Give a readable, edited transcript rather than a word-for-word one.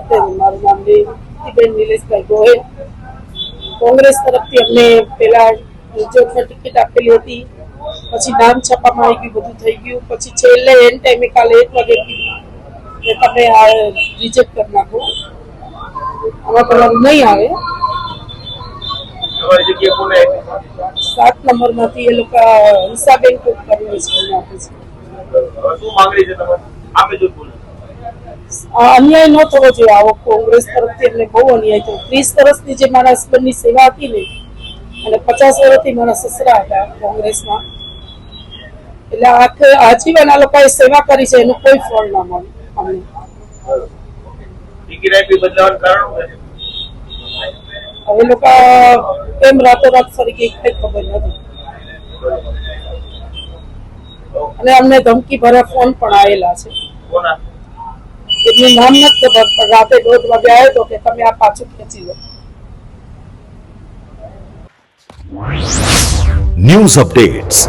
બોતેર મારું નામ નીતિબેન નિલેશભાઈ ગોહેલ. કોંગ્રેસ તરફથી અમને પેલા રિઝર્વમાં ટિકિટ આપેલી હતી, પછી નામ છાપવામાં આવી ગયું, બધું થઈ ગયું. પછી છેલ્લે એન્ડ ટાઈમે કાલે 1 વાગે કીધું કે તમે આ રિજેક્ટ કરી નાખો, આમાં તમારું નહીં આવે. 7 નંબરમાંથી એ લોકો હિસાબેન કોક કરીને આપે છે. અન્યાય ન થવો જોઈએ આવો. કોંગ્રેસ તરફથી અમને બહુ અન્યાય થયો. 30 વર્ષની જે મારા હસબન્ડની સેવા હતી ને, અને 50 વર્ષથી મારા સસરા હતા કોંગ્રેસમાં, એટલે આજીવન આ લોકોએ સેવા કરી છે, એનું કોઈ ફળ ના મળે અમને. હવે લોકો કેમ રાતોરાત ફરી ગઈ કઈ ખબર નથી. અને અમને ધમકી ભર્યા ફોન પણ આવેલા છે. એમનું નામ નથી ખબર, પણ રાતે 1:30 વાગે આવ્યો હતો કે તમે આ પાછું ખેંચી લો. News updates